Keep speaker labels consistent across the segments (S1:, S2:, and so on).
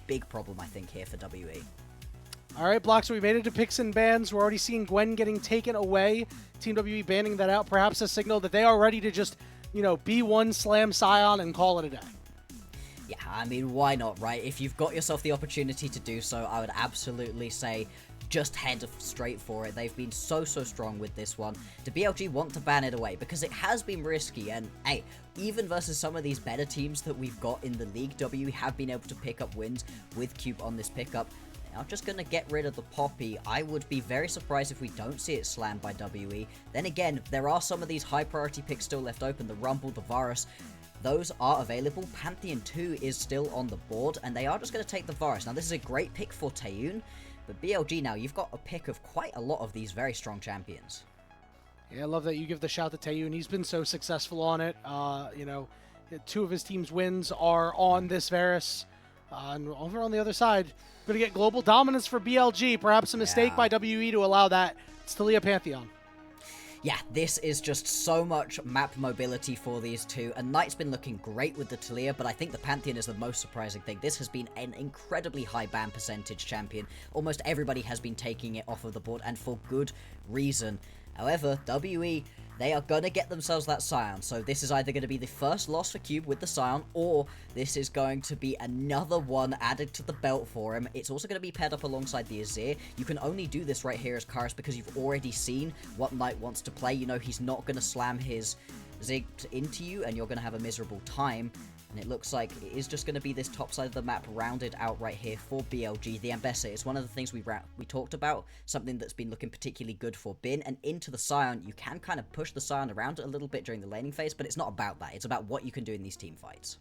S1: big problem, I think, here for WE.
S2: All right, Bloxxer, we made it to picks and bans. We're already seeing Gwen getting taken away. Team WE banning that out. Perhaps a signal that they are ready to just, B1 slam Sion and call it a day.
S1: Yeah, I mean, why not, right? If you've got yourself the opportunity to do so, I would absolutely say just head straight for it. They've been so strong with this one. Do BLG want to ban it away? Because it has been risky, and hey, even versus some of these better teams that we've got in the league, WE have been able to pick up wins with Cube on this pickup. I'm just going to get rid of the Poppy. I would be very surprised if we don't see it slammed by WE. Then again, there are some of these high priority picks still left open. The Rumble, the Varus, those are available. Pantheon 2 is still on the board, and they are just going to take the Varus. Now, this is a great pick for Taeyoon, but BLG now, you've got a pick of quite a lot of these very strong champions.
S2: Yeah, I love that you give the shout to Taeyoon. He's been so successful on it. 2 of his team's wins are on this Varus. And over on the other side, going to get global dominance for BLG. Perhaps a mistake by WE to allow that. It's Taliyah Pantheon.
S1: Yeah, this is just so much map mobility for these two. And Knight's been looking great with the Taliyah, but I think the Pantheon is the most surprising thing. This has been an incredibly high ban percentage champion. Almost everybody has been taking it off of the board, and for good reason. However, WE, they are going to get themselves that Scion. So this is either going to be the first loss for Cube with the Scion, or this is going to be another one added to the belt for him. It's also going to be paired up alongside the Azir. You can only do this right here as Karis because you've already seen what Knight wants to play. You know he's not going to slam his Zig into you, and you're going to have a miserable time. And it looks like it is just going to be this top side of the map rounded out right here for BLG. The Ambessa is one of the things we talked about, something that's been looking particularly good for Bin. And into the Scion, you can kind of push the Scion around a little bit during the laning phase, but it's not about that. It's about what you can do in these team fights.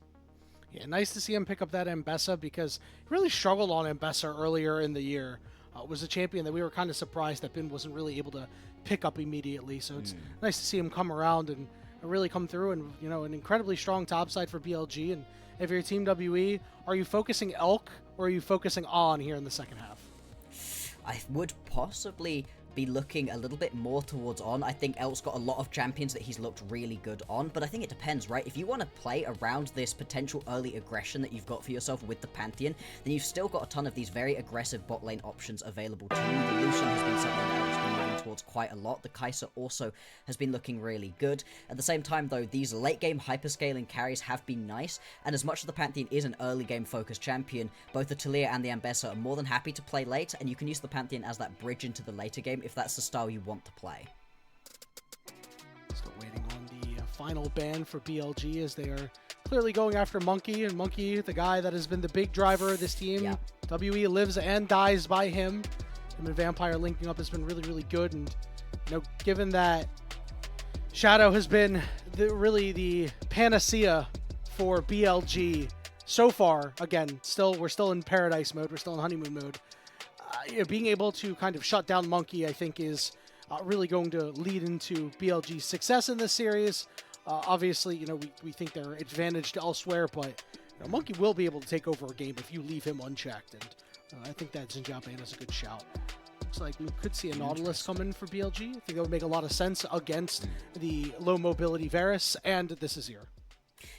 S2: Yeah, nice to see him pick up that Ambessa because he really struggled on Ambessa earlier in the year. It was a champion that we were kind of surprised that Bin wasn't really able to pick up immediately. So it's nice to see him come around and really come through, and an incredibly strong top side for BLG. And if you're Team WE, are you focusing Elk or are you focusing on here in the second half?
S1: I would possibly be looking a little bit more towards on. I think Elk's got a lot of champions that he's looked really good on, but I think it depends, right? If you want to play around this potential early aggression that you've got for yourself with the Pantheon, then you've still got a ton of these very aggressive bot lane options available to you. The Lucian has been something that Elk's been moving towards quite a lot. The Kai'Sa also has been looking really good. At the same time, though, these late game hyperscaling carries have been nice, and as much as the Pantheon is an early game focused champion, both the Taliyah and the Ambessa are more than happy to play late, and you can use the Pantheon as that bridge into the later game if that's the style you want to play.
S2: Still waiting on the final ban for BLG as they are clearly going after Monki, and Monki, the guy that has been the big driver of this team.
S1: Yeah.
S2: WE lives and dies by him. Him and Vampire linking up has been really good, and given that Shadow has been really the panacea for BLG so far, again, we're still in paradise mode, we're still in honeymoon mode. Being able to kind of shut down Monki, I think, is really going to lead into BLG's success in this series. Obviously, we think they're advantaged elsewhere, but Monki will be able to take over a game if you leave him unchecked, and I think that Zinjao ban is a good shout. Looks like we could see a Nautilus come in for BLG. I think that would make a lot of sense against the low mobility Varus, and this is here.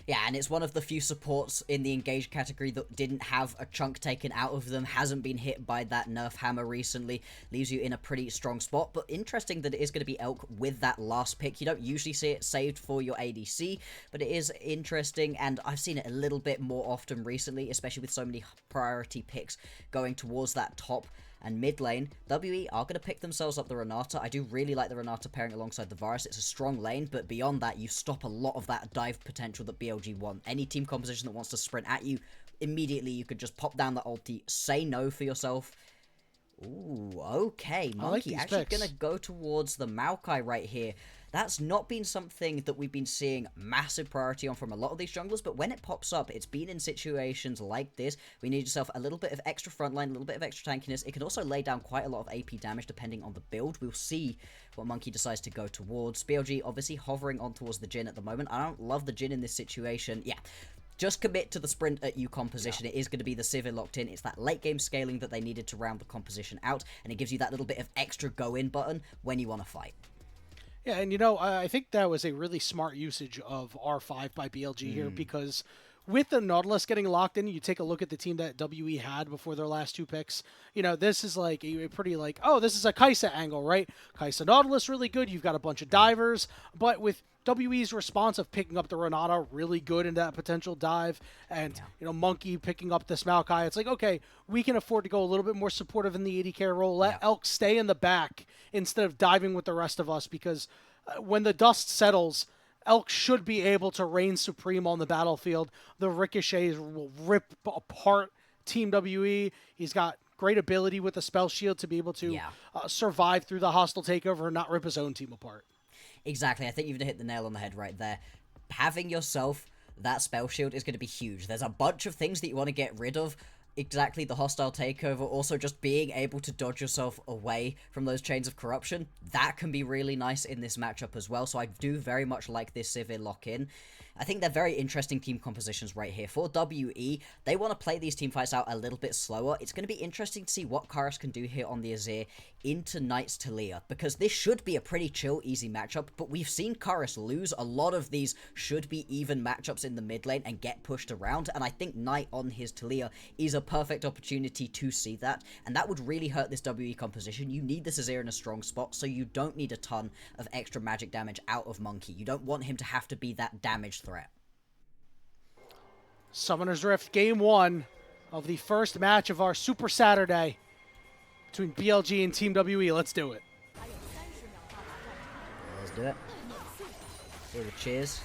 S1: Yeah, and it's one of the few supports in the engaged category that didn't have a chunk taken out of them, hasn't been hit by that nerf hammer recently, leaves you in a pretty strong spot. But interesting that it is going to be Elk with that last pick. You don't usually see it saved for your ADC, but it is interesting, and I've seen it a little bit more often recently, especially with so many priority picks going towards that top and mid lane. WE are going to pick themselves up the Renata. I do really like the Renata pairing alongside the Varus. It's a strong lane, but beyond that, you stop a lot of that dive potential that BLG want. Any team composition that wants to sprint at you, immediately you could just pop down the ulti, say no for yourself. Ooh, okay. Monki actually going to go towards the Maokai right here. That's not been something that we've been seeing massive priority on from a lot of these junglers, but when it pops up, it's been in situations like this. We need yourself a little bit of extra frontline, a little bit of extra tankiness. It can also lay down quite a lot of AP damage depending on the build. We'll see what Monki decides to go towards. BLG obviously hovering on towards the Jhin at the moment. I don't love the Jhin in this situation. Yeah. Just commit to the sprint at you composition. Yeah. It is going to be the Sivir locked in. It's that late game scaling that they needed to round the composition out, and it gives you that little bit of extra go in button when you want to fight.
S2: Yeah, and I think that was a really smart usage of R5 by BLG here, because with the Nautilus getting locked in, you take a look at the team that WE had before their last 2 picks. You know, this is like a pretty like, oh, this is a Kaisa angle, right? Kaisa Nautilus really good. You've got a bunch of divers, but with WE's response of picking up the Renata really good in that potential dive, and you know, Monki picking up this Maokai, it's like, okay, we can afford to go a little bit more supportive in the AD carry role. Let Elk stay in the back instead of diving with the rest of us, because when the dust settles, Elk should be able to reign supreme on the battlefield. The ricochets will rip apart Team WE. He's got great ability with the spell shield to be able to survive through the hostile takeover and not rip his own team apart.
S1: Exactly. I think you've hit the nail on the head right there. Having yourself that spell shield is going to be huge. There's a bunch of things that you want to get rid of. Exactly, the hostile takeover, also just being able to dodge yourself away from those chains of corruption. That can be really nice in this matchup as well, so I do very much like this Sivir lock-in. I think they're very interesting team compositions right here. For WE, they want to play these team fights out a little bit slower. It's going to be interesting to see what Karis can do here on the Azir into Knight's Talia, because this should be a pretty chill, easy matchup, but we've seen Karis lose a lot of these should-be-even matchups in the mid lane and get pushed around, and I think Knight on his Talia is a perfect opportunity to see that, and that would really hurt this WE composition. You need this Azir in a strong spot, so you don't need a ton of extra magic damage out of Monki. You don't want him to have to be that damage threat.
S2: Summoner's Rift, game 1 of the first match of our Super Saturday between BLG and Team WE. Let's do it.
S1: Let's do it. Hear the cheers.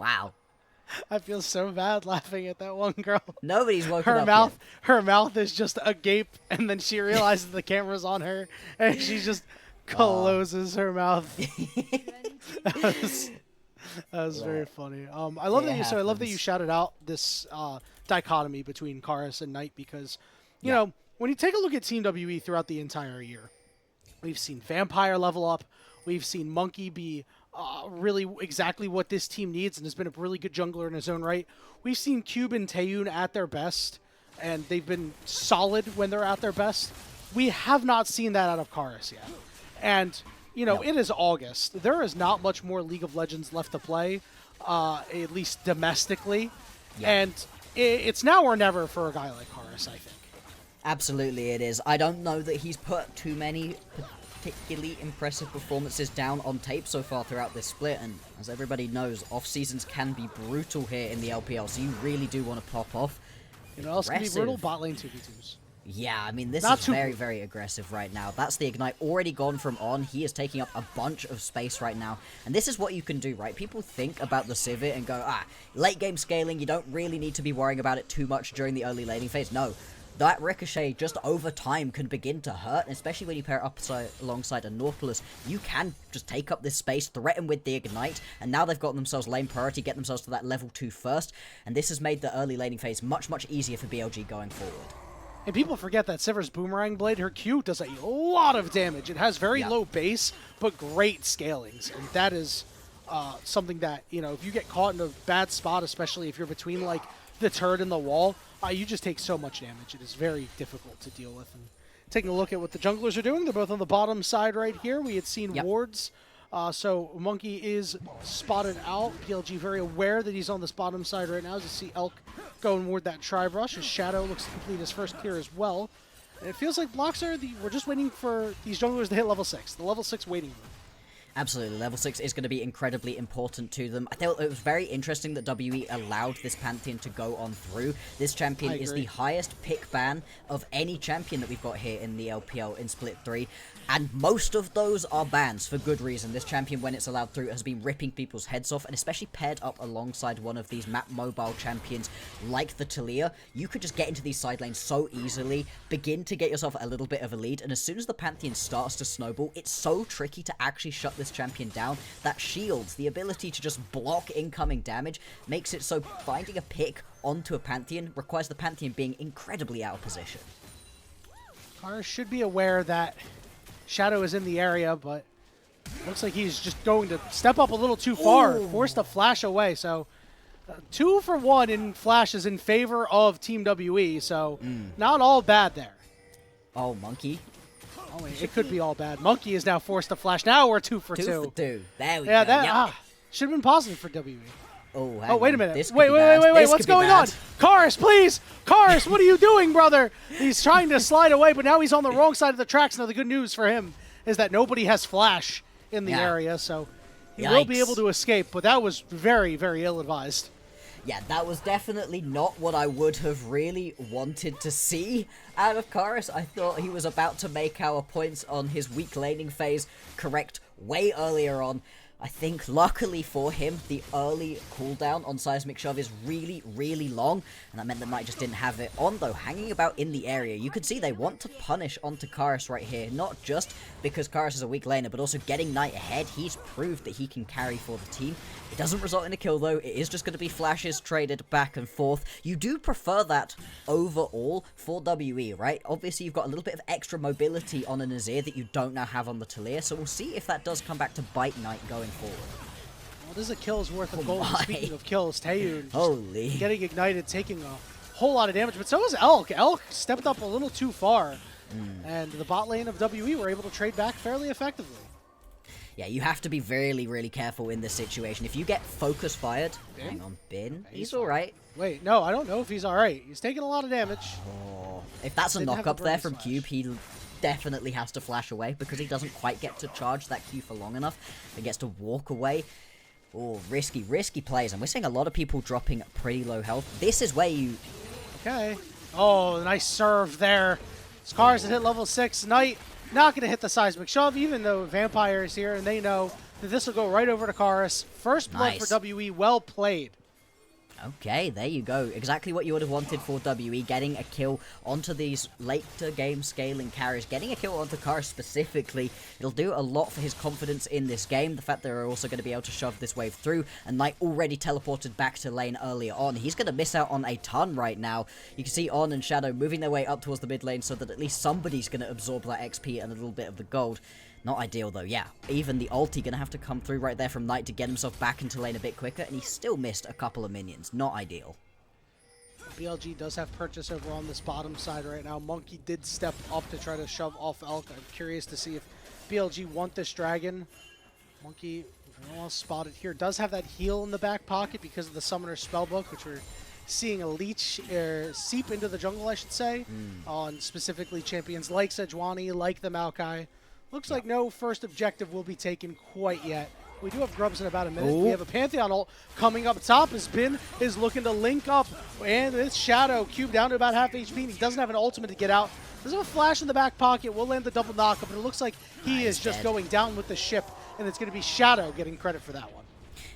S1: Wow.
S2: I feel so bad laughing at that one girl.
S1: Nobody's woken up yet.
S2: Her mouth is just agape, and then she realizes the camera's on her, and she just closes her mouth. that was very funny. I love I love that you shouted out this dichotomy between Karis and Knight, because you know, when you take a look at Team WE throughout the entire year, we've seen Vampire level up, we've seen Monki be really exactly what this team needs and has been a really good jungler in his own right. We've seen Cube and Taeyoon at their best, and they've been solid when they're at their best. We have not seen that out of Karis yet. And, you know, it is August. There is not much more League of Legends left to play, at least domestically. And it's now or never for a guy like Karis, I think.
S1: Absolutely it is. I don't know that he's put too many particularly impressive performances down on tape so far throughout this split, and as everybody knows, off seasons can be brutal here in the LPL, so you really do want to pop off.
S2: You know, else can be brutal, bot lane 2v2s.
S1: Yeah, I mean, this is very, very aggressive right now. That's the Ignite already gone from On. He is taking up a bunch of space right now. And this is what you can do, right? People think about the Sivir and go, late game scaling, you don't really need to be worrying about it too much during the early laning phase. No. That Ricochet just over time can begin to hurt, especially when you pair it up alongside a Nautilus. You can just take up this space, threaten with the Ignite, and now they've got themselves lane priority, get themselves to that level 2 first, and this has made the early laning phase much, much easier for BLG going forward.
S2: And people forget that Sivir's Boomerang Blade, her Q, does a lot of damage. It has very low base, but great scalings, and that is something that, you know, if you get caught in a bad spot, especially if you're between, like, the turret and the wall, you just take so much damage. It is very difficult to deal with. And taking a look at what the junglers are doing, they're both on the bottom side right here. We had seen wards. So Monki is spotted out. PLG very aware that he's on this bottom side right now. As you see Elk going toward that Tri-Brush. His Shadow looks to complete his first clear as well. And it feels like Bloxxer, we're just waiting for these junglers to hit level 6. The level 6 waiting room.
S1: Absolutely, level 6 is going to be incredibly important to them. I thought it was very interesting that WE allowed this Pantheon to go on through. This champion is the highest pick ban of any champion that we've got here in the LPL in Split 3. And most of those are bans for good reason. This champion, when it's allowed through, has been ripping people's heads off, and especially paired up alongside one of these map mobile champions like the Talia, you could just get into these side lanes so easily, begin to get yourself a little bit of a lead, and as soon as the Pantheon starts to snowball, it's so tricky to actually shut this champion down. That shields, the ability to just block incoming damage, makes it so finding a pick onto a Pantheon requires the Pantheon being incredibly out of position.
S2: Karis should be aware that Shadow is in the area, but looks like he's just going to step up a little too far, forced a flash away. So 2 for 1 in flashes in favor of Team WE, so not all bad there.
S1: Oh, Monki.
S2: Oh, wait, it could be all bad. Monki is now forced to flash. Now we're 2 for 2.
S1: 2 for 2. There we go.
S2: Yeah, that
S1: Yep.
S2: should have been positive for WE.
S1: Oh,
S2: Oh, wait a minute.
S1: This could
S2: Wait,
S1: be
S2: wait,
S1: bad.
S2: wait, wait,
S1: This
S2: what's
S1: could be
S2: going
S1: bad.
S2: on? Karis, please! Karis, what are you doing, brother? He's trying to slide away, but now he's on the wrong side of the tracks. Now, the good news for him is that nobody has flash in the area, so he will be able to escape, but that was very, very ill-advised.
S1: Yeah, that was definitely not what I would have really wanted to see out of Karis. I thought he was about to make our points on his weak laning phase correct way earlier on. I think, luckily for him, the early cooldown on Seismic Shove is really, really long, and that meant that Knight just didn't have it on, though, hanging about in the area. You could see they want to punish onto Karis right here, not just because Karis is a weak laner, but also getting Knight ahead. He's proved that he can carry for the team. It doesn't result in a kill, though. It is just going to be flashes traded back and forth. You do prefer that overall for WE, right? Obviously, you've got a little bit of extra mobility on a Nazir that you don't now have on the Talia, so we'll see if that does come back to bite Knight going forward.
S2: Well, this is a kill's worth of gold. Speaking of kills, Taeyoon
S1: Holy.
S2: getting ignited, taking a whole lot of damage, but so is Elk. Elk stepped up a little too far, and the bot lane of WE were able to trade back fairly effectively.
S1: Yeah, you have to be really, really careful in this situation. If you get focus fired, hang on, Bin, he's all right.
S2: Wait, no, I don't know if he's all right. He's taking a lot of damage.
S1: Oh, if that's a knock up there from Cube, he definitely has to flash away because he doesn't quite get to charge that Q for long enough. He gets to walk away. Oh, risky, risky plays. And we're seeing a lot of people dropping pretty low health. This is where you...
S2: Okay. Oh, nice serve there. Scars that hit level 6. Knight not going to hit the Seismic Shove, even though Vampire is here, and they know that this will go right over to Karis. First blood for WE. Well played.
S1: Okay, there you go. Exactly what you would have wanted for WE, getting a kill onto these later game scaling carries. Getting a kill onto Karis specifically, it'll do a lot for his confidence in this game. The fact that they're also going to be able to shove this wave through, and Knight already teleported back to lane earlier on. He's going to miss out on a ton right now. You can see On and Shadow moving their way up towards the mid lane so that at least somebody's going to absorb that XP and a little bit of the gold. Not ideal, though. Yeah, even the ulti going to have to come through right there from Knight to get himself back into lane a bit quicker, and he still missed a couple of minions. Not ideal.
S2: BLG does have purchase over on this bottom side right now. Monki did step up to try to shove off Elk. I'm curious to see if BLG want this dragon. Monki, well spotted here, does have that heal in the back pocket because of the Summoner's Spellbook, which we're seeing a leech seep into the jungle, I should say, on specifically champions like Sejuani, like the Maokai. Looks like no first objective will be taken quite yet. We do have Grubs in about a minute. We have a Pantheon ult coming up top as Bin is looking to link up. And it's Shadow, Cube down to about half HP. And he doesn't have an ultimate to get out. There's a flash in the back pocket. We'll land the double knockup. But it looks like he is just going down with the ship. And it's going to be Shadow getting credit for that one.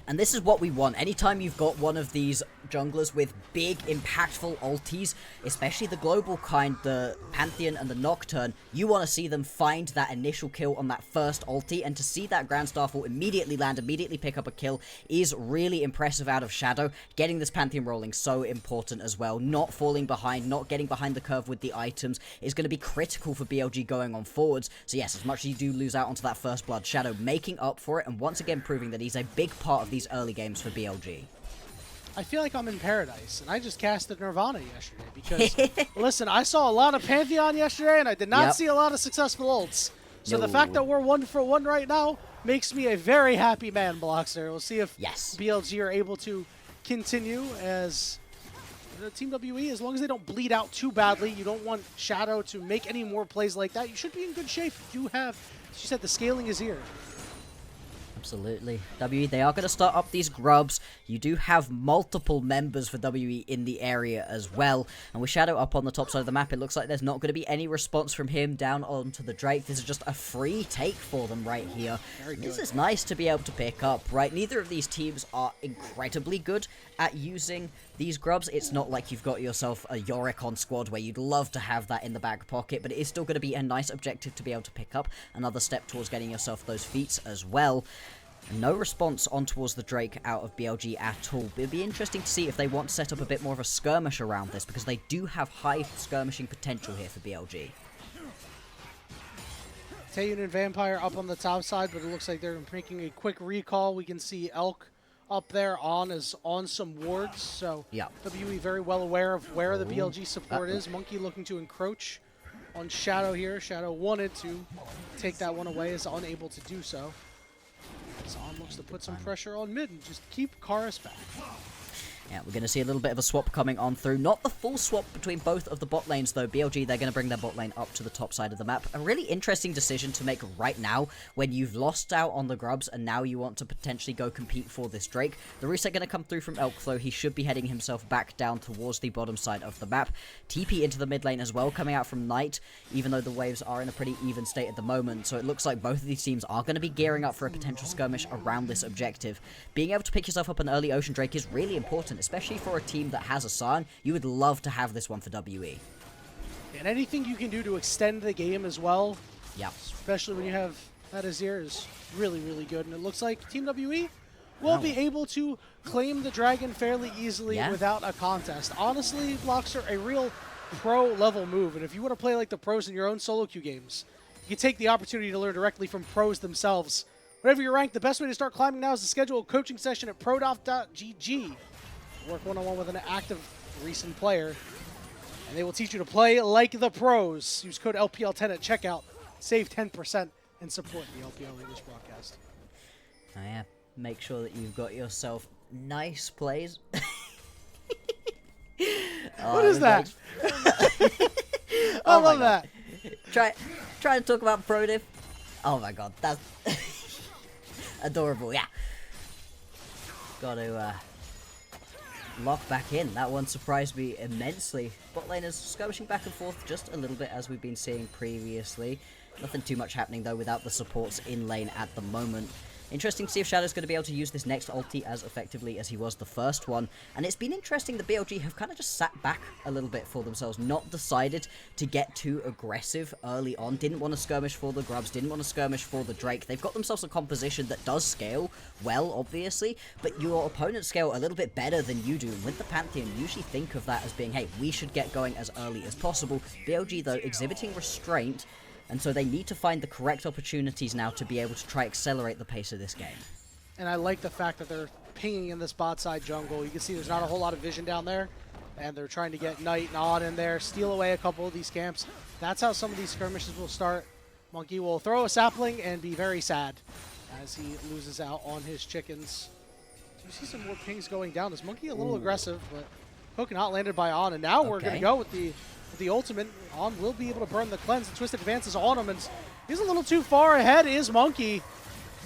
S1: And this is what we want. Anytime you've got one of these junglers with big, impactful ultis, especially the global kind, the Pantheon and the Nocturne, you want to see them find that initial kill on that first ulti, and to see that Grand Starfall immediately land, immediately pick up a kill, is really impressive out of Shadow. Getting this Pantheon rolling so important as well. Not falling behind, not getting behind the curve with the items is going to be critical for BLG going on forwards. So yes, as much as you do lose out onto that first blood, Shadow making up for it, and once again proving that he's a big part of these early games for BLG.
S2: I feel like I'm in paradise, and I just casted Nirvana yesterday because, listen, I saw a lot of Pantheon yesterday, and I did not see a lot of successful ults. So the fact that we're 1 for 1 right now makes me a very happy man, Bloxxer. We'll see if BLG are able to continue as Team WE, as long as they don't bleed out too badly. You don't want Shadow to make any more plays like that. You should be in good shape. You have, as you said, the scaling is here.
S1: Absolutely. WE, they are going to start up these grubs. You do have multiple members for WE in the area as well. And with Shadow up on the top side of the map, it looks like there's not going to be any response from him down onto the Drake. This is just a free take for them right here. This is nice to be able to pick up, right? Neither of these teams are incredibly good at using these grubs. It's not like you've got yourself a Yorick on squad where you'd love to have that in the back pocket, but it is still going to be a nice objective to be able to pick up. Another step towards getting yourself those feats as well. No response on towards the Drake out of BLG at all. It'd be interesting to see if they want to set up a bit more of a skirmish around this, because they do have high skirmishing potential here for BLG.
S2: Taeyoon and Vampire up on the top side, but it looks like they're making a quick recall. We can see Elk up there. On is on some wards, so
S1: Yeah.
S2: WE very well aware of where the BLG support is. Monki looking to encroach on Shadow here. Shadow wanted to take that one away, is unable to do so. On looks to put some pressure on mid and just keep Karis back.
S1: Yeah, we're going to see a little bit of a swap coming on through. Not the full swap between both of the bot lanes, though. BLG, they're going to bring their bot lane up to the top side of the map. A really interesting decision to make right now when you've lost out on the grubs and now you want to potentially go compete for this Drake. The reset going to come through from Elk, though. He should be heading himself back down towards the bottom side of the map. TP into the mid lane as well, coming out from Knight, even though the waves are in a pretty even state at the moment. So it looks like both of these teams are going to be gearing up for a potential skirmish around this objective. Being able to pick yourself up an early Ocean Drake is really important, especially for a team that has a Sion. You would love to have this one for WE.
S2: And anything you can do to extend the game as well,
S1: Yeah.
S2: especially when you have that Azir, is really, really good. And it looks like Team WE will be able to claim the Dragon fairly easily without a contest. Honestly, Bloxxer, a real pro-level move. And if you want to play like the pros in your own solo queue games, you take the opportunity to learn directly from pros themselves. Whatever your rank, the best way to start climbing now is to schedule a coaching session at prodof.gg. Work one-on-one with an active recent player, and they will teach you to play like the pros. Use code LPL10 at checkout. Save 10% and support the LPL English broadcast.
S1: Oh yeah, make sure that you've got yourself nice plays.
S2: What is that? I love that.
S1: Try to talk about pro diff. Oh my god, that's adorable. Yeah, got to lock back in. That one surprised me immensely. Bot lane is skirmishing back and forth just a little bit as we've been seeing previously. Nothing too much happening though without the supports in lane at the moment. Interesting to see if Shadow's going to be able to use this next ulti as effectively as he was the first one. And it's been interesting that BLG have kind of just sat back a little bit for themselves, not decided to get too aggressive early on. Didn't want to skirmish for the grubs, didn't want to skirmish for the Drake. They've got themselves a composition that does scale well, obviously, but your opponents scale a little bit better than you do. And with the Pantheon, you usually think of that as being, hey, we should get going as early as possible. BLG, though, exhibiting restraint, and so they need to find the correct opportunities now to be able to try accelerate the pace of this game.
S2: And I like the fact that they're pinging in this bot side jungle. You can see there's not a whole lot of vision down there, and they're trying to get Knight and Odd in there, steal away a couple of these camps. That's how some of these skirmishes will start. Monki will throw a sapling and be very sad as he loses out on his chickens. Do you see some more pings going down? Is Monki a little aggressive, but hook not landed by On, and now we're going to go with the ultimate. On will be able to burn the cleanse. The Twisted advances on him, and he's a little too far ahead, is Monki.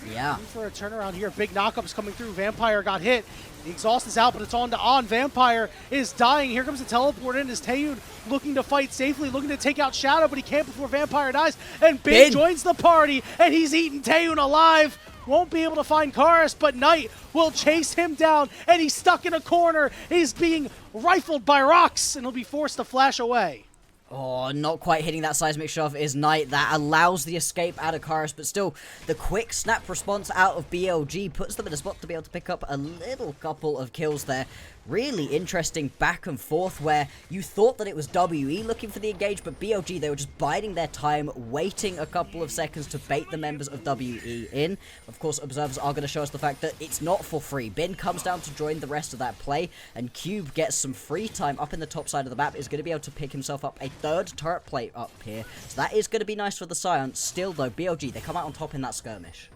S1: Yeah.
S2: Looking for a turnaround here. Big knockups coming through. Vampire got hit. The exhaust is out, but it's on to On. Vampire is dying. Here comes the teleport in as Taeyoon looking to fight safely, looking to take out Shadow, but he can't before Vampire dies. And Bin joins the party, and he's eaten Taeyoon alive. Won't be able to find Karis, but Knight will chase him down, and he's stuck in a corner. He's being rifled by rocks, and he'll be forced to flash away.
S1: Oh, not quite hitting that seismic shove is Knight. That allows the escape out of Karis, but still, the quick snap response out of BLG puts them in a spot to be able to pick up a little couple of kills there. Really interesting back and forth where you thought that it was WE looking for the engage, but BLG, they were just biding their time, waiting a couple of seconds to bait the members of WE in. Of course, observers are going to show us the fact that it's not for free. Bin comes down to join the rest of that play, and Cube gets some free time up in the top side of the map, is going to be able to pick himself up a third turret plate up here. So that is going to be nice for the Sion. Still, though, BLG, they come out on top in that skirmish.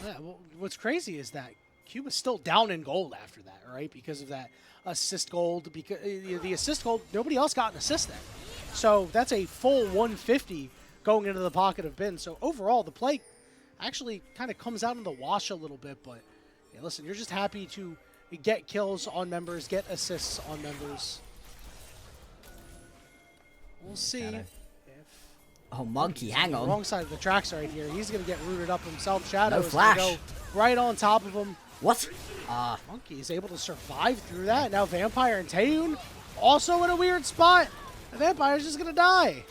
S2: Yeah, well, what's crazy is that Cube is still down in gold after that, right? Because of that assist gold. Because the assist gold, nobody else got an assist there. So that's a full 150 going into the pocket of Bin. So overall, the play actually kind of comes out in the wash a little bit. But yeah, listen, you're just happy to get kills on members, get assists on members. We'll see if...
S1: Oh, Monki, hang on.
S2: Wrong side of the tracks right here. He's going to get rooted up himself. Shadow is
S1: flash.
S2: going to go right on top of him.
S1: What?
S2: Monki is able to survive through that. Now Vampire and Taeyoon also in a weird spot. The Vampire's just going to die.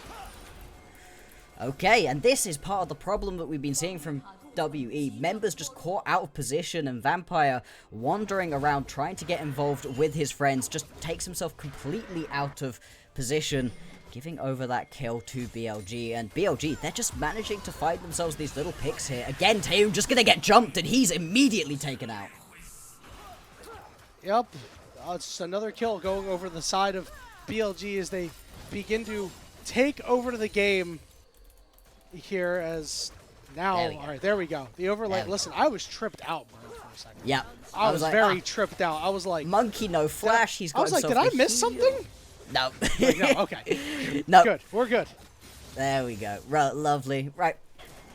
S1: Okay, and this is part of the problem that we've been seeing from WE. Members just caught out of position, and Vampire wandering around trying to get involved with his friends just takes himself completely out of position, giving over that kill to BLG. And BLG, they're just managing to find themselves these little picks here. Again, Taeyoon just going to get jumped, and he's immediately taken out.
S2: Yep. It's another kill going over the side of BLG as they begin to take over to the game here as now. All right, there we go. The overlay. Listen, I was tripped out, bro, for a second.
S1: Yeah.
S2: I was like, very tripped out. I was like,
S1: Monki, no flash. He's got
S2: I was like, did I miss something?
S1: No.
S2: Like, no. Okay.
S1: No.
S2: Good. We're good.
S1: There we go. Right, lovely. Right.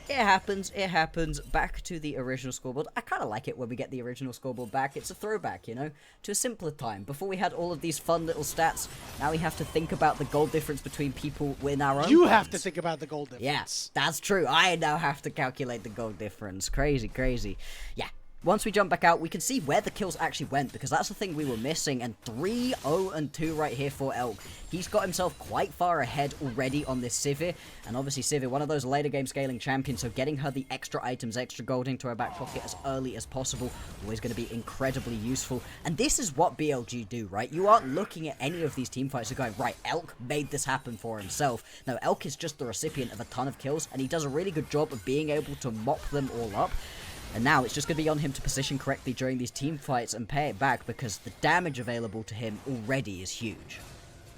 S1: It happens. It happens. Back to the original scoreboard. I kind of like it when we get the original scoreboard back. It's a throwback, you know, to a simpler time. Before we had all of these fun little stats, now we have to think about the goal difference between people in our own
S2: You
S1: points.
S2: have to think about the goal difference.
S1: Yes, that's true. I now have to calculate the goal difference. Crazy, crazy. Yeah. Once we jump back out, we can see where the kills actually went, because that's the thing we were missing, and 3-0-2 right here for Elk. He's got himself quite far ahead already on this Sivir, and obviously Sivir, one of those later game scaling champions, so getting her the extra items, extra gold into her back pocket as early as possible, always going to be incredibly useful. And this is what BLG do, right? You aren't looking at any of these team fights and going, right, Elk made this happen for himself. No, Elk is just the recipient of a ton of kills, and he does a really good job of being able to mop them all up. And now it's just going to be on him to position correctly during these team fights and pay it back, because the damage available to him already is huge.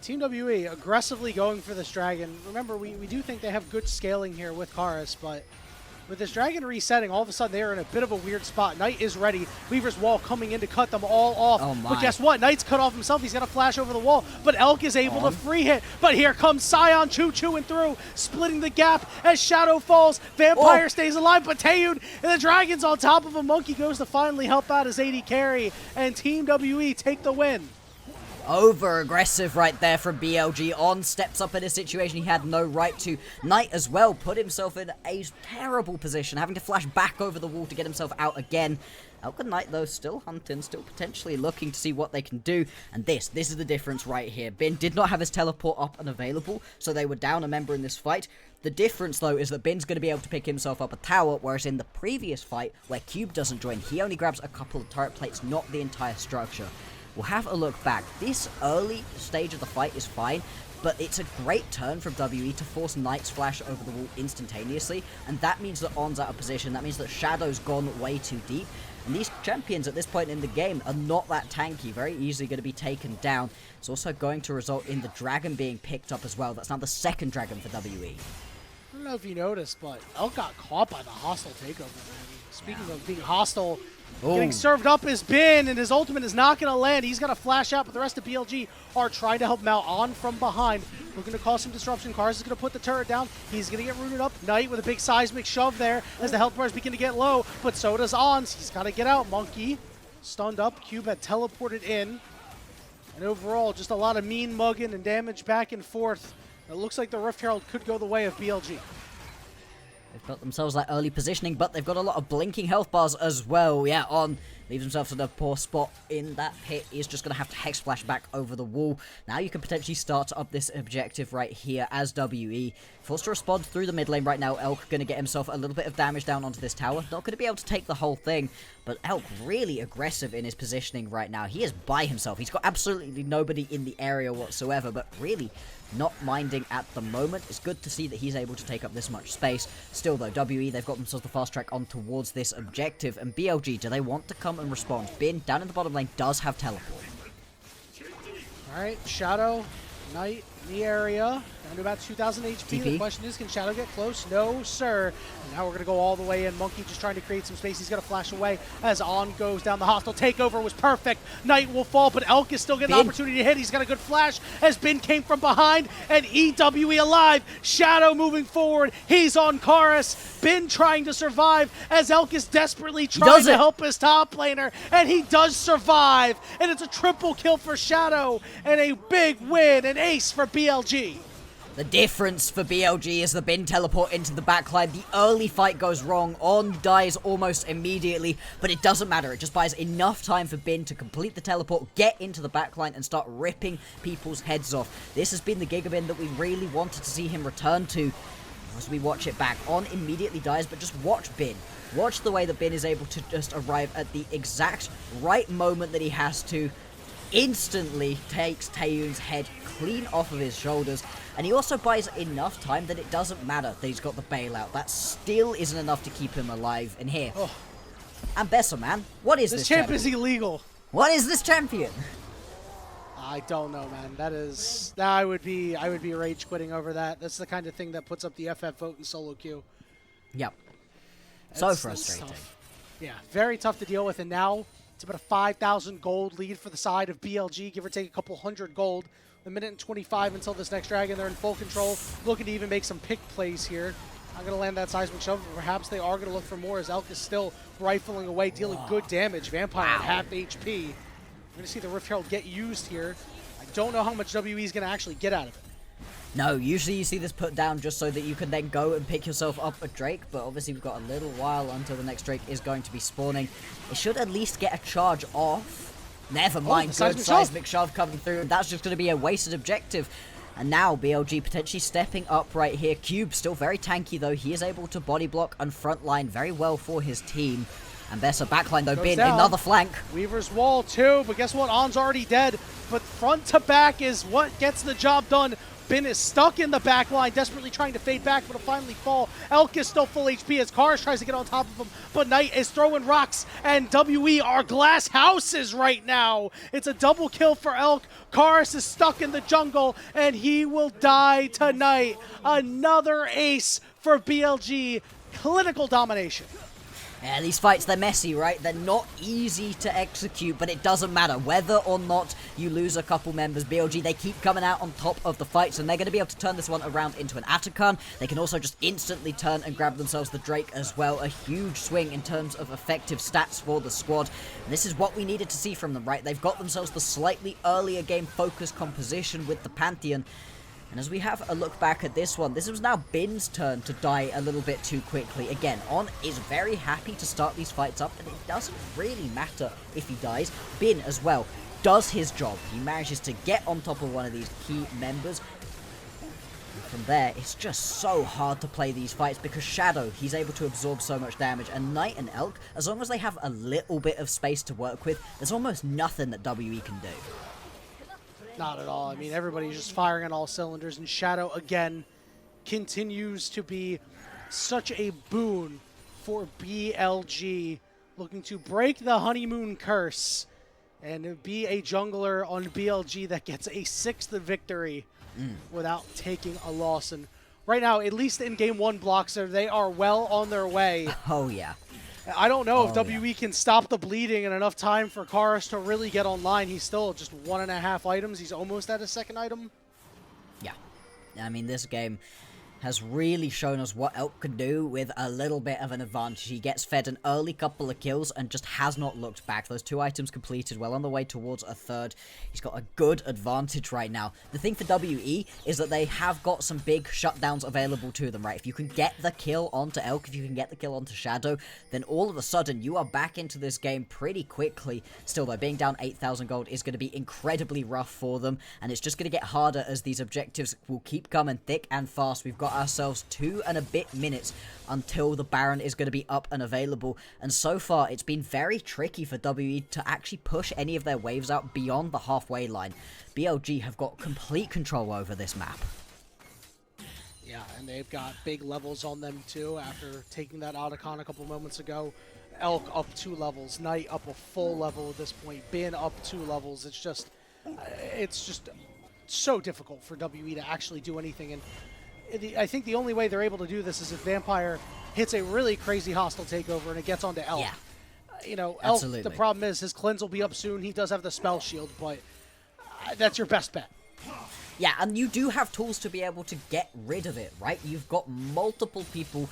S2: Team WE aggressively going for this dragon. Remember, we do think they have good scaling here with Karis, but with this dragon resetting, all of a sudden they are in a bit of a weird spot. Knight is ready. Weaver's wall coming in to cut them all off.
S1: Oh my.
S2: But guess what? Knight's cut off himself. He's got to flash over the wall. But Elk is able to free hit. But here comes Sion choo-chooing through, splitting the gap as Shadow falls. Vampire stays alive, but Taeyoon and the dragon's on top of him. Monki goes to finally help out his AD carry, and Team WE take the win.
S1: Over aggressive right there from BLG. On steps up in a situation he had no right to. Knight as well put himself in a terrible position, having to flash back over the wall to get himself out again. Elk and Knight, though, still hunting, still potentially looking to see what they can do. And this is the difference right here. Bin did not have his teleport up and available, so they were down a member in this fight. The difference, though, is that Bin's going to be able to pick himself up a tower, whereas in the previous fight, where Cube doesn't join, he only grabs a couple of turret plates, not the entire structure. We'll have a look back. This early stage of the fight is fine, but it's a great turn from WE to force Knight's flash over the wall instantaneously, and that means that On's out of position. That means that Shadow's gone way too deep, and these champions at this point in the game are not that tanky, very easily going to be taken down. It's also going to result in the dragon being picked up as well. That's now the second dragon for WE.
S2: I don't know if you noticed, but Elk got caught by the hostile takeover. Speaking of being hostile, getting served up is Bin, and his ultimate is not going to land. He's got to flash out, but the rest of BLG are trying to help him out on from behind. We're going to cause some disruption. Karis is going to put the turret down. He's going to get rooted up. Knight with a big seismic shove there as the health bars begin to get low, but so does Ons. He's got to get out. Monki stunned up. Cube had teleported in. And overall, just a lot of mean mugging and damage back and forth. It looks like the Rift Herald could go the way of BLG.
S1: They've got themselves that early positioning, but they've got a lot of blinking health bars as well. Yeah, On leaves himself in a poor spot in that pit. He's just going to have to hex flash back over the wall. Now you can potentially start up this objective right here as WE. Forced to respond through the mid lane right now. Elk going to get himself a little bit of damage down onto this tower. Not going to be able to take the whole thing, but Elk really aggressive in his positioning right now. He is by himself. He's got absolutely nobody in the area whatsoever, but really not minding at the moment. It's good to see that he's able to take up this much space. Still though, WE, they've got themselves the fast track on towards this objective, and BLG, do they want to come and respond? Bin, down in the bottom lane, does have teleport.
S2: Alright, Shadow, Knight in the area, down to about 2,000 HP.
S1: TP.
S2: The question is, can Shadow get close? No, sir. And now we're going to go all the way in. Monki just trying to create some space. He's going to flash away as On goes down. The hostile takeover was perfect. Knight will fall, but Elk is still getting an opportunity to hit. He's got a good flash as Bin came from behind, and EWE alive. Shadow moving forward. He's on Karis. Bin trying to survive as Elk is desperately trying to help his top laner, and he does survive. And it's a triple kill for Shadow and a big win, an ace for BLG.
S1: The difference for BLG is the Bin teleport into the backline. The early fight goes wrong. On dies almost immediately, but it doesn't matter. It just buys enough time for Bin to complete the teleport, get into the backline, and start ripping people's heads off. This has been the Gigabin that we really wanted to see him return to. As we watch it back, On immediately dies, but just watch Bin. Watch the way that Bin is able to just arrive at the exact right moment that he has to. Instantly takes Taeyoon's head clean off of his shoulders, and he also buys enough time that it doesn't matter that he's got the bailout. That still isn't enough to keep him alive. And here, and Bessa, man, what is this?
S2: This champ is illegal.
S1: What is this champion?
S2: I don't know, man. I would be rage quitting over that. That's the kind of thing that puts up the FF vote in solo queue.
S1: Yep. So frustrating.
S2: Yeah, very tough to deal with. And now it's about a 5,000 gold lead for the side of BLG, give or take a couple hundred gold. A minute and 25 until this next dragon. They're in full control, looking to even make some pick plays here. Not going to land that seismic shove, but perhaps they are going to look for more as Elk is still rifling away, dealing good damage. Vampire at half HP. We're going to see the Rift Herald get used here. I don't know how much WE is going to actually get out of it.
S1: No, usually you see this put down just so that you can then go and pick yourself up a Drake, but obviously we've got a little while until the next Drake is going to be spawning. It should at least get a charge off. Never mind, good seismic shove coming through, and that's just going to be a wasted objective. And now BLG potentially stepping up right here. Cube still very tanky though. He is able to body block and frontline very well for his team. And Bessa backline though, Bin, another flank.
S2: Weaver's wall too, but guess what? On's already dead. But front to back is what gets the job done. Bin is stuck in the back line, desperately trying to fade back, but will finally fall. Elk is still full HP as Karis tries to get on top of him, but Knight is throwing rocks, and WE are glass houses right now. It's a double kill for Elk. Karis is stuck in the jungle, and he will die tonight. Another ace for BLG. Clinical domination.
S1: Yeah, these fights, they're messy, right? They're not easy to execute, but it doesn't matter. Whether or not you lose a couple members, BLG, they keep coming out on top of the fights, and they're going to be able to turn this one around into an Atakan. They can also just instantly turn and grab themselves the Drake as well. A huge swing in terms of effective stats for the squad. And this is what we needed to see from them, right? They've got themselves the slightly earlier game focus composition with the Pantheon. And as we have a look back at this one, this was now Bin's turn to die a little bit too quickly. Again, On is very happy to start these fights up, and it doesn't really matter if he dies. Bin, as well, does his job. He manages to get on top of one of these key members. And from there, it's just so hard to play these fights because Shadow, he's able to absorb so much damage. And Knight and Elk, as long as they have a little bit of space to work with, there's almost nothing that WE can do.
S2: Not at all. I mean, everybody's just firing on all cylinders, and Shadow, again, continues to be such a boon for BLG, looking to break the honeymoon curse and be a jungler on BLG that gets a 6th victory without taking a loss. And right now, at least in Game 1, Bloxxer, they are well on their way.
S1: Oh, yeah.
S2: I don't know if WE can stop the bleeding in enough time for Karis to really get online. He's still just 1.5 items. He's almost at his 2nd item.
S1: Yeah. I mean, this game has really shown us what Elk can do with a little bit of an advantage. He gets fed an early couple of kills and just has not looked back. Those 2 items completed, well on the way towards a 3rd. He's got a good advantage right now. The thing for WE is that they have got some big shutdowns available to them, right? If you can get the kill onto Elk, if you can get the kill onto Shadow, then all of a sudden you are back into this game pretty quickly. Still though, being down 8,000 gold is going to be incredibly rough for them, and it's just going to get harder as these objectives will keep coming thick and fast. We've got ourselves 2 and a bit minutes until the Baron is going to be up and available, and so far it's been very tricky for WE to actually push any of their waves out beyond the halfway line. BLG have got complete control over this map.
S2: Yeah, and they've got big levels on them too after taking that Otacon a couple moments ago. Elk up 2 levels, Knight up a full level at this point, Bin up 2 levels. It's just so difficult for WE to actually do anything, and I think the only way they're able to do this is if Vampire hits a really crazy hostile takeover and it gets onto Elk.
S1: Yeah.
S2: You know, Elk,
S1: Absolutely.
S2: the problem is his cleanse will be up soon. He does have the spell shield, but that's your best bet.
S1: Yeah, and you do have tools to be able to get rid of it, right? You've got multiple people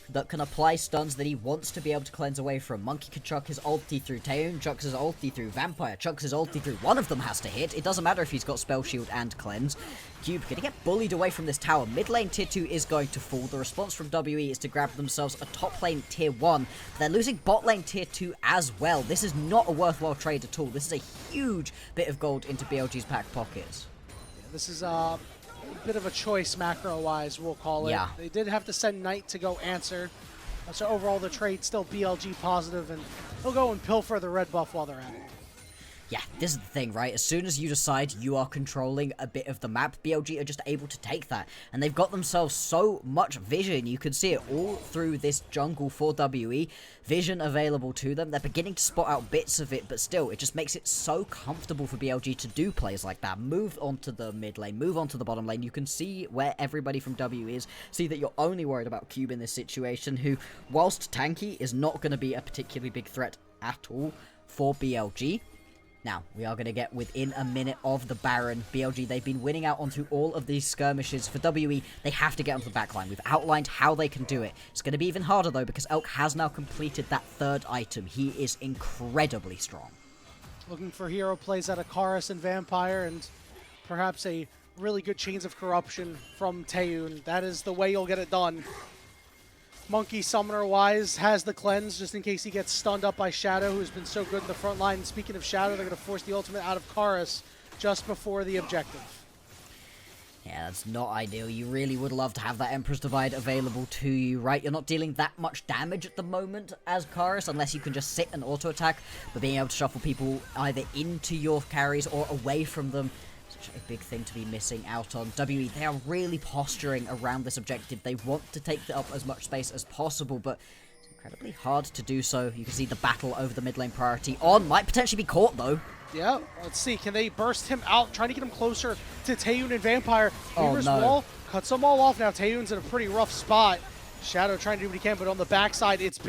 S1: that can apply stuns that he wants to be able to cleanse away from. Monki can chuck his ulti through, Taeyoon chucks his ulti through, Vampire chucks his ulti through. One of them has to hit. It doesn't matter if he's got spell shield and cleanse. Cube gonna get bullied away from this tower. Mid lane tier 2 is going to fall. The response from WE is to grab themselves a top lane tier 1. They're losing bot lane tier 2 as well. This is not a worthwhile trade at all. This is a huge bit of gold into BLG's back pockets.
S2: Yeah, this is a bit of a choice macro-wise, we'll call it.
S1: Yeah.
S2: They did have to send Knight to go answer. So overall, the trade's still BLG positive, and they'll go and pilfer the red buff while they're at it.
S1: Yeah, this is the thing, right? As soon as you decide you are controlling a bit of the map, BLG are just able to take that. And they've got themselves so much vision. You can see it all through this jungle for WE. Vision available to them. They're beginning to spot out bits of it, but still, it just makes it so comfortable for BLG to do plays like that. Move onto the mid lane, move onto the bottom lane. You can see where everybody from W is. See that you're only worried about Cube in this situation, who, whilst tanky, is not going to be a particularly big threat at all for BLG. Now, we are going to get within a minute of the Baron. BLG, they've been winning out onto all of these skirmishes. For WE, they have to get onto the backline. We've outlined how they can do it. It's going to be even harder, though, because Elk has now completed that third item. He is incredibly strong.
S2: Looking for hero plays out of Karis and Vampire, and perhaps a really good Chains of Corruption from Taeyoon. That is the way you'll get it done. Monki, summoner-wise, has the cleanse just in case he gets stunned up by Shadow, who's been so good in the front line. And speaking of Shadow, they're going to force the ultimate out of Karis just before the objective.
S1: Yeah, that's not ideal. You really would love to have that Emperor's Divide available to you, right? You're not dealing that much damage at the moment as Karis, unless you can just sit and auto-attack, but being able to shuffle people either into your carries or away from them, a big thing to be missing out on. WE, they are really posturing around this objective. They want to take up as much space as possible, but it's incredibly hard to do so. You can see the battle over the mid lane priority on. Might potentially be caught, though.
S2: Yeah, let's see. Can they burst him out, trying to get him closer to Taeyoon and Vampire? Weaver's wall cuts them all off now. Taeyoon's in a pretty rough spot. Shadow trying to do what he can, but on the backside, it's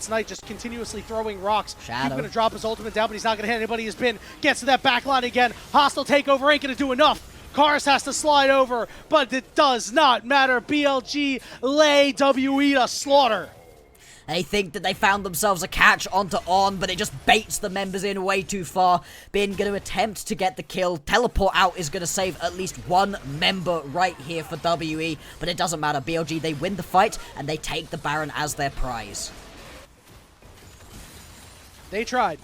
S2: Knight just continuously throwing rocks.
S1: Shadow
S2: going to drop his ultimate down, but he's not going to hit anybody. He's been gets to that back line again. Hostile takeover ain't going to do enough. Karis has to slide over, but it does not matter. BLG lay WE to slaughter.
S1: They think that they found themselves a catch onto On, but it just baits the members in way too far. Bin going to attempt to get the kill. Teleport out is going to save at least one member right here for WE, but it doesn't matter. BLG, they win the fight, and they take the Baron as their prize.
S2: They tried.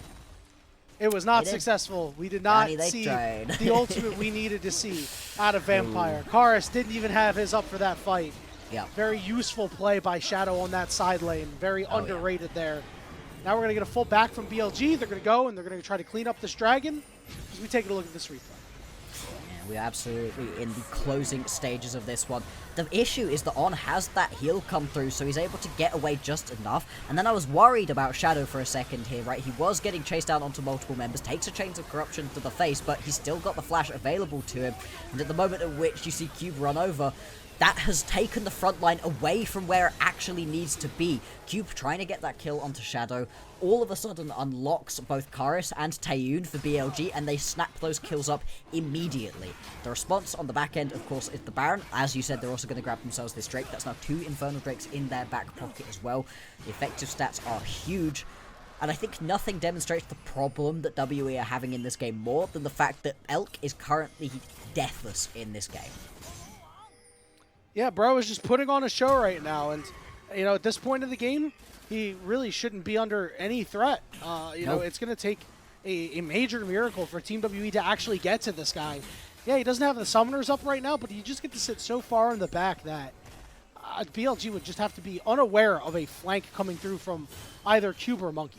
S2: It was not successful. We did not see the ultimate we needed to see out of Vampire. Karis didn't even have his up for that fight.
S1: Yeah.
S2: Very useful play by Shadow on that side lane. Very underrated there. Now we're going to get a full back from BLG. They're going to go and they're going to try to clean up this dragon as we take a look at this replay.
S1: Yeah, we're absolutely in the closing stages of this one. The issue is that On has that heal come through, so he's able to get away just enough. And then I was worried about Shadow for a second here, right? He was getting chased down onto multiple members, takes a Chains of Corruption to the face, but he's still got the flash available to him. And at the moment at which you see Cube run over, that has taken the front line away from where it actually needs to be. Cube trying to get that kill onto Shadow, all of a sudden unlocks both Karis and Taeyoon for BLG, and they snap those kills up immediately. The response on the back end, of course, is the Baron. As you said, they're also going to grab themselves this Drake. That's now 2 Infernal Drakes in their back pocket as well. The effective stats are huge. And I think nothing demonstrates the problem that WE are having in this game more than the fact that Elk is currently deathless in this game.
S2: Yeah, bro is just putting on a show right now, and you know, at this point in the game, he really shouldn't be under any threat. You know, it's going to take a major miracle for Team WE to actually get to this guy. Yeah, he doesn't have the summoners up right now, but you just get to sit so far in the back that BLG would just have to be unaware of a flank coming through from either Cube or Monki.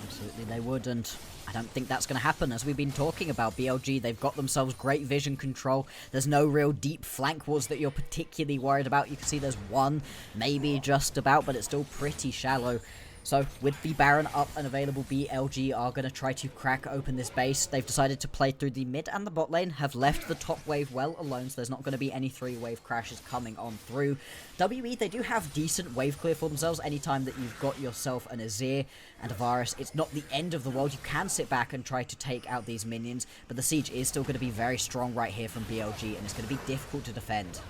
S1: Absolutely, they would, and I don't think that's going to happen. As we've been talking about, BLG, they've got themselves great vision control. There's no real deep flank wars that you're particularly worried about. You can see there's one, maybe just about, but it's still pretty shallow. So, with the Baron up and available, BLG are going to try to crack open this base. They've decided to play through the mid and the bot lane, have left the top wave well alone, so there's not going to be any 3-wave crashes coming on through. WE, they do have decent wave clear for themselves anytime that you've got yourself an Azir and a Varus. It's not the end of the world. You can sit back and try to take out these minions, but the siege is still going to be very strong right here from BLG, and it's going to be difficult to defend.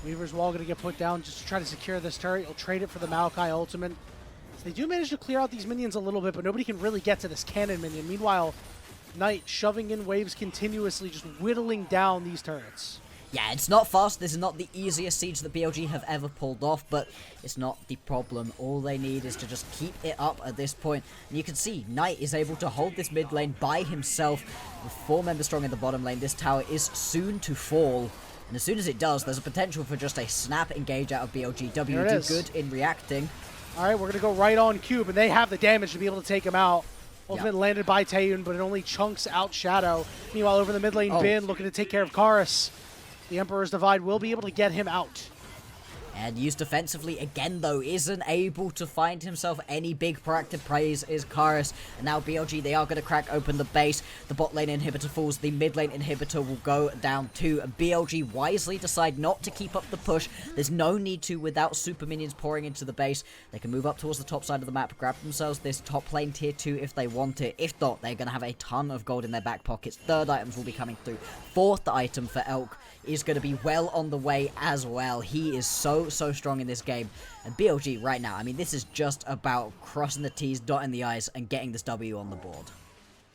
S2: Weaver's wall going to get put down just to try to secure this turret. He'll trade it for the Maokai ultimate. They do manage to clear out these minions a little bit, but nobody can really get to this cannon minion. Meanwhile, Knight shoving in waves continuously, just whittling down these turrets.
S1: Yeah, it's not fast. This is not the easiest siege that BLG have ever pulled off, but it's not the problem. All they need is to just keep it up at this point. And you can see Knight is able to hold this mid lane by himself with 4 members strong in the bottom lane. This tower is soon to fall. And as soon as it does, there's a potential for just a snap engage out of BLG. W do good in reacting.
S2: All right, we're going to go right on Cube, and they have the damage to be able to take him out. Ultimate landed by Taeyoon, but it only chunks out Shadow. Meanwhile, over the mid lane, Bin looking to take care of Karis. The Emperor's Divide will be able to get him out.
S1: And used defensively again, though, isn't able to find himself any big proactive plays is Karis. And now BLG, they are going to crack open the base. The bot lane inhibitor falls. The mid lane inhibitor will go down too. And BLG wisely decide not to keep up the push. There's no need to without super minions pouring into the base. They can move up towards the top side of the map, grab themselves this top lane tier 2 if they want it. If not, they're going to have a ton of gold in their back pockets. Third items will be coming through. Fourth item for Elk is going to be well on the way as well. He is so strong in this game. And BLG right now, I mean, this is just about crossing the T's, dotting the I's, and getting this W on the board.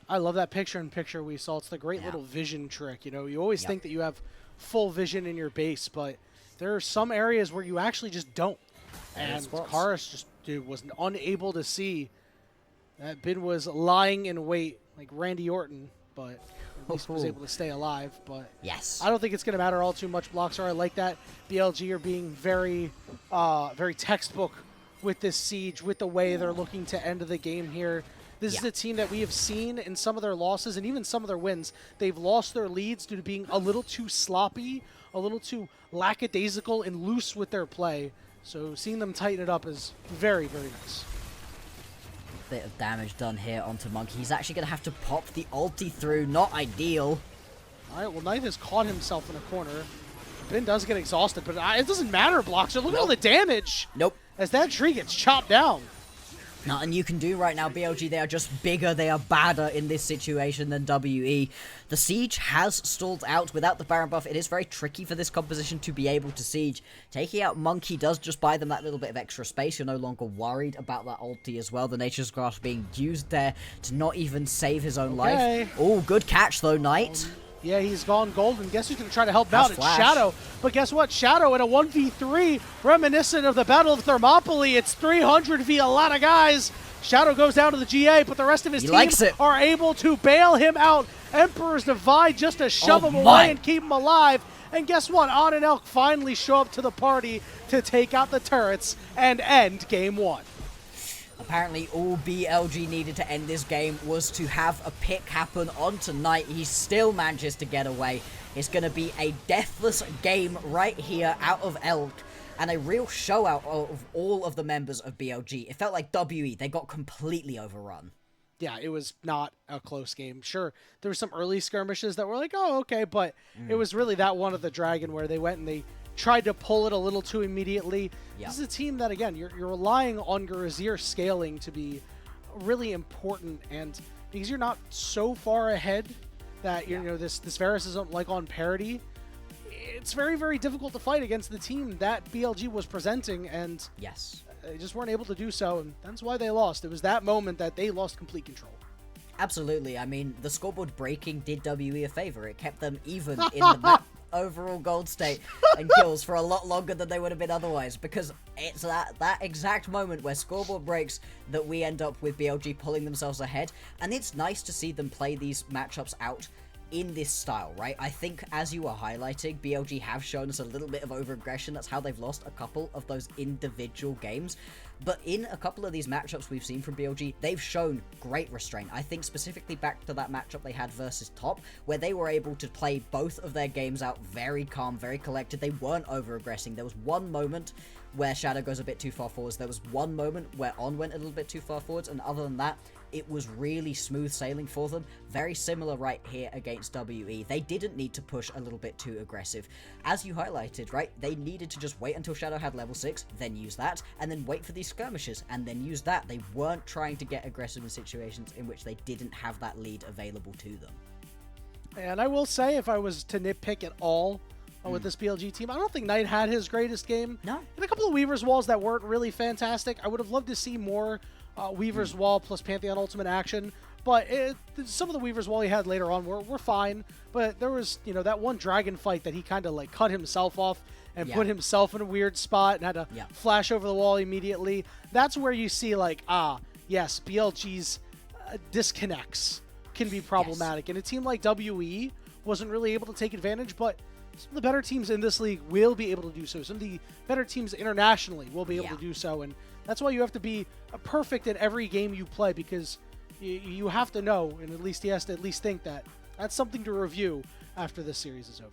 S2: I love that picture-in-picture we saw. It's the great little vision trick. You know, you always think that you have full vision in your base, but there are some areas where you actually just don't. And Karis just was unable to see. That Bin was lying in wait like Randy Orton, but at least was able to stay alive. But
S1: yes,
S2: I don't think it's going to matter all too much. Bloxxer, I like that. BLG are being very, very textbook with this siege, with the way they're looking to end the game here. This is a team that we have seen in some of their losses and even some of their wins. They've lost their leads due to being a little too sloppy, a little too lackadaisical and loose with their play. So seeing them tighten it up is very, very nice.
S1: Bit of damage done here onto Monki. He's actually going to have to pop the ulti through. Not ideal.
S2: All right, well, Knight has caught himself in a corner. Bin does get exhausted, but it doesn't matter, Bloxxer. Look at all the damage. As that tree gets chopped down.
S1: Nothing you can do right now, BLG. They are just bigger. They are badder in this situation than WE. The siege has stalled out without the Baron buff. It is very tricky for this composition to be able to siege. Taking out Monki does just buy them that little bit of extra space. You're no longer worried about that ulti as well. The Nature's Grasp being used there to not even save his own life. Oh, good catch though, Knight.
S2: Yeah, he's gone golden. Guess who's going to try to help out? It's Shadow. But guess what? Shadow in a 1v3, reminiscent of the Battle of Thermopylae. It's 300 v a lot of guys. Shadow goes down to the GA, but the rest of his team are able to bail him out. Emperor's Divide just to shove him away and keep him alive. And guess what? On and Elk finally show up to the party to take out the turrets and end game 1.
S1: Apparently, all BLG needed to end this game was to have a pick happen on tonight. He still manages to get away. It's going to be a deathless game right here out of Elk. And a real show out of all of the members of BLG. It felt like WE, they got completely overrun.
S2: Yeah, it was not a close game. Sure, there were some early skirmishes that were like, oh, okay. But it was really that one of the Dragon where they went and they tried to pull it a little too immediately. This is a team that, again, you're relying on your Azir scaling to be really important, and because you're not so far ahead that you know this Varus isn't like on parity, it's very, very difficult to fight against the team that BLG was presenting, and they just weren't able to do so, and that's why they lost. It was that moment that they lost complete control.
S1: Absolutely. I mean, the scoreboard breaking did WE a favor. It kept them even in the map overall gold state and kills for a lot longer than they would have been otherwise, because it's that exact moment where scoreboard breaks that we end up with BLG pulling themselves ahead. And it's nice to see them play these matchups out in this style, right? I think, as you were highlighting, BLG have shown us a little bit of over-aggression. That's how they've lost a couple of those individual games. But in a couple of these matchups we've seen from BLG, they've shown great restraint. I think specifically back to that matchup they had versus Top, where they were able to play both of their games out very calm, very collected. They weren't over-aggressing. There was one moment where Shadow goes a bit too far forwards. There was one moment where On went a little bit too far forwards, and other than that, it was really smooth sailing for them. Very similar right here against WE. They didn't need to push a little bit too aggressive. As you highlighted, right, they needed to just wait until Shadow had level 6, then use that, and then wait for these skirmishes, and then use that. They weren't trying to get aggressive in situations in which they didn't have that lead available to them.
S2: And I will say, if I was to nitpick at all with this BLG team, I don't think Knight had his greatest game.
S1: No.
S2: And a couple of Weaver's Walls that weren't really fantastic. I would have loved to see more Weaver's Wall plus Pantheon Ultimate action, but some of the Weaver's Wall he had later on were fine. But there was, you know, that one dragon fight that he kind of like cut himself off and put himself in a weird spot and had to flash over the wall immediately. That's where you see like, yes, BLG's disconnects can be problematic. And a team like WE wasn't really able to take advantage, but some of the better teams in this league will be able to do so. Some of the better teams internationally will be able to do so. And that's why you have to be perfect at every game you play, because you have to know, and at least he has to at least think that that's something to review after this series is over.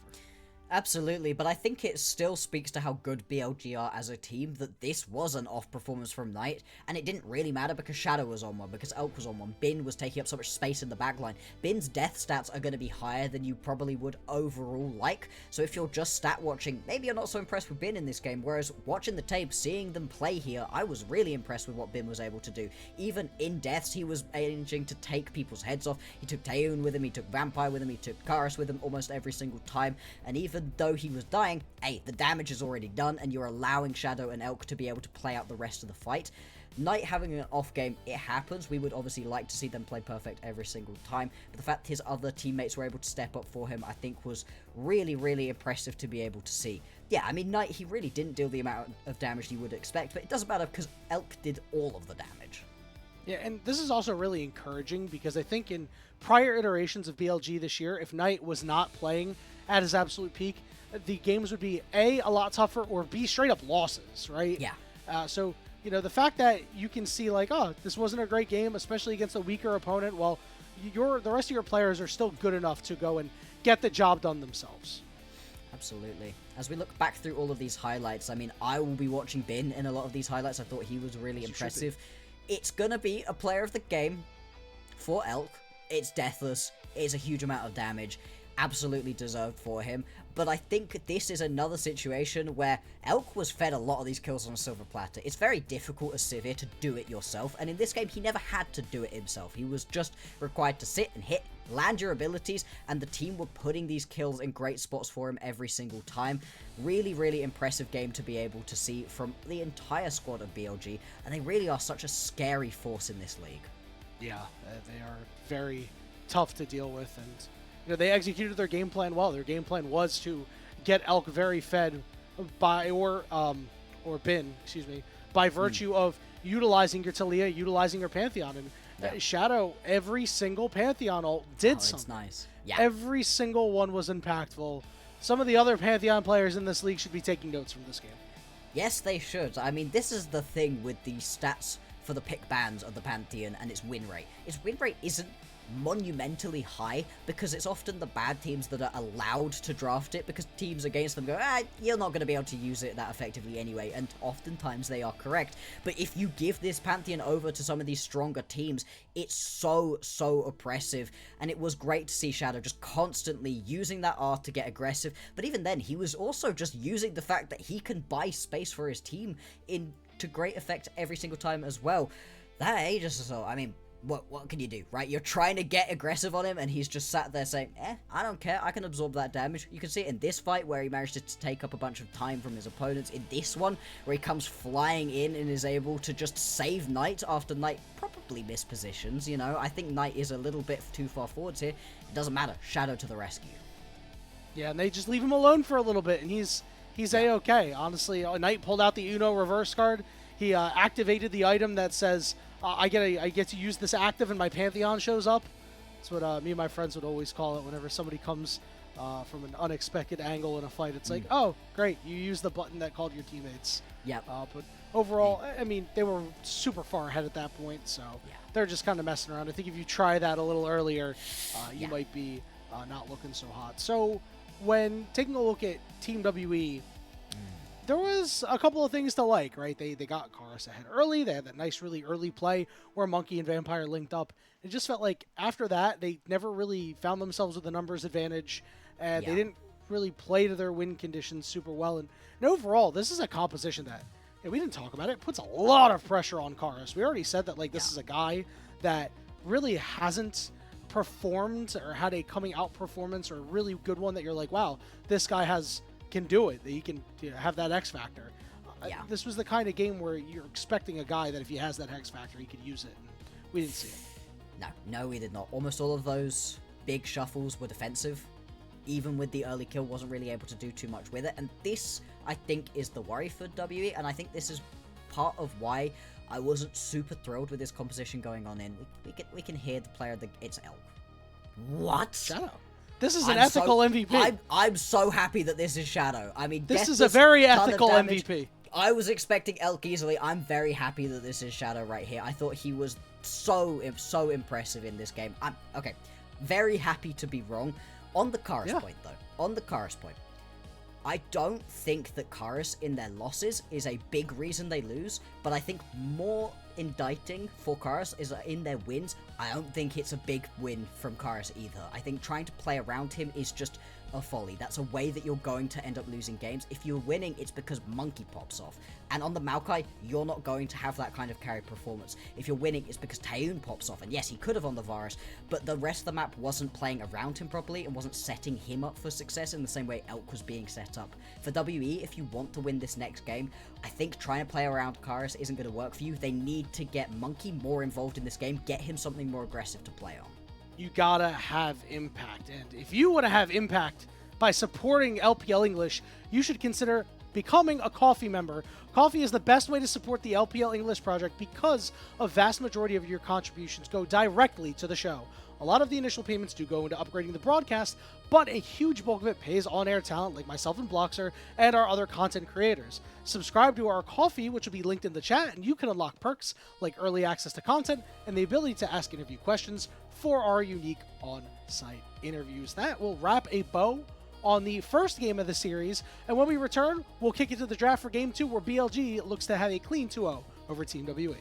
S1: Absolutely, but I think it still speaks to how good BLG are as a team that this was an off performance from Knight, and it didn't really matter because Shadow was on one, because Elk was on one, Bin was taking up so much space in the backline. Bin's death stats are going to be higher than you probably would overall like, so if you're just stat watching, maybe you're not so impressed with Bin in this game, whereas watching the tape, seeing them play here, I was really impressed with what Bin was able to do. Even in deaths, he was managing to take people's heads off. He took Taeyoon with him, he took Vampire with him, he took Karis with him almost every single time, and even though he was dying, hey, the damage is already done, and you're allowing Shadow and Elk to be able to play out the rest of the fight. Knight having an off game, it happens. We would obviously like to see them play perfect every single time, but the fact his other teammates were able to step up for him, I think was really, really impressive to be able to see. Yeah, I mean, Knight, he really didn't deal the amount of damage you would expect, but it doesn't matter because Elk did all of the damage.
S2: Yeah, and this is also really encouraging because I think in prior iterations of BLG this year, if Knight was not playing at his absolute peak, the games would be a lot tougher, or B, straight up losses, right?
S1: Yeah.
S2: So, you know, the fact that you can see like, oh, this wasn't a great game, especially against a weaker opponent, well, the rest of your players are still good enough to go and get the job done themselves.
S1: Absolutely. As we look back through all of these highlights, I mean, I will be watching Bin in a lot of these highlights. I thought he was really impressive. It's going to be a player of the game for Elk. It's deathless. It's a huge amount of damage. Absolutely deserved for him. But I think this is another situation where Elk was fed a lot of these kills on a silver platter. It's very difficult as Sivir to do it yourself, and in this game he never had to do it himself. He was just required to sit and hit, land your abilities, and the team were putting these kills in great spots for him every single time. Really, really impressive game to be able to see from the entire squad of BLG, and they really are such a scary force in this league.
S2: Yeah, they are very tough to deal with, and you know, they executed their game plan well. Their game plan was to get Elk very fed by, or Bin, excuse me, by virtue of utilizing your Talia, utilizing your Pantheon. And Shadow, every single Pantheon ult did something.
S1: It's nice. Yeah.
S2: Every single one was impactful. Some of the other Pantheon players in this league should be taking notes from this game.
S1: Yes, they should. I mean, this is the thing with the stats for the pick bans of the Pantheon and its win rate. Its win rate isn't monumentally high because it's often the bad teams that are allowed to draft it because teams against them go, you're not going to be able to use it that effectively anyway, and oftentimes they are correct. But if you give this Pantheon over to some of these stronger teams, it's so oppressive, and it was great to see Shadow just constantly using that R to get aggressive, but even then he was also just using the fact that he can buy space for his team into great effect every single time as well. That Aegis assault, I mean, what can you do, right? You're trying to get aggressive on him, and he's just sat there saying, I don't care, I can absorb that damage. You can see it in this fight, where he managed to take up a bunch of time from his opponents. In this one, where he comes flying in and is able to just save Knight after Knight probably mispositions, you know? I think Knight is a little bit too far forwards here. It doesn't matter. Shadow to the rescue.
S2: Yeah, and they just leave him alone for a little bit, and he's A-okay. Honestly, Knight pulled out the Uno reverse card. He activated the item that says, I get to use this active and my Pantheon shows up. That's what me and my friends would always call it whenever somebody comes from an unexpected angle in a fight. It's like, oh, great, you used the button that called your teammates.
S1: Yep.
S2: But overall, I mean, they were super far ahead at that point, so they're just kind of messing around. I think if you try that a little earlier, you might be not looking so hot. So when taking a look at Team WE, there was a couple of things to like, right? They got Karis ahead early. They had that nice, really early play where Monki and Vampire linked up. It just felt like after that, they never really found themselves with a numbers advantage, and they didn't really play to their win conditions super well. And overall, this is a composition that, we didn't talk about it, puts a lot of pressure on Karis. We already said that, like, this is a guy that really hasn't performed or had a coming out performance or a really good one that you're like, wow, this guy can do it. He can have that X factor. This was the kind of game where you're expecting a guy that if he has that X factor, he could use it. And we didn't see it.
S1: No, we did not. Almost all of those big shuffles were defensive. Even with the early kill, wasn't really able to do too much with it. And this, I think, is the worry for WE. And I think this is part of why I wasn't super thrilled with this composition going on in. We can hear the player that it's Elk. What?
S2: Shadow. This is an ethical MVP.
S1: I'm so happy that this is Shadow. I mean,
S2: this is a very ethical MVP.
S1: I was expecting Elk easily. I'm very happy that this is Shadow right here. I thought he was so impressive in this game. Okay, very happy to be wrong. On the Karis point, though. On the Karis point. I don't think that Karis in their losses is a big reason they lose, but I think more indicting for Karis is that in their wins, I don't think it's a big win from Karis either. I think trying to play around him is just a folly. That's a way that you're going to end up losing games. If you're winning, it's because Monki pops off. And on the Maokai, you're not going to have that kind of carry performance. If you're winning, it's because Taeyoon pops off. And yes, he could have on the Varus, but the rest of the map wasn't playing around him properly and wasn't setting him up for success in the same way Elk was being set up. For WE, if you want to win this next game, I think trying to play around Karis isn't going to work for you. They need to get Monki more involved in this game, get him something more aggressive to play on.
S2: You gotta have impact, and if you want to have impact by supporting LPL English, you should consider becoming a Coffee member. Coffee is the best way to support the LPL English project because a vast majority of your contributions go directly to the show. A lot of the initial payments do go into upgrading the broadcast, but a huge bulk of it pays on-air talent like myself and Bloxxer and our other content creators. Subscribe to our Coffee, which will be linked in the chat, and you can unlock perks like early access to content and the ability to ask interview questions for our unique on-site interviews. That will wrap a bow on the first game of the series, and when we return, we'll kick it to the draft for Game 2, where BLG looks to have a clean 2-0 over Team WE.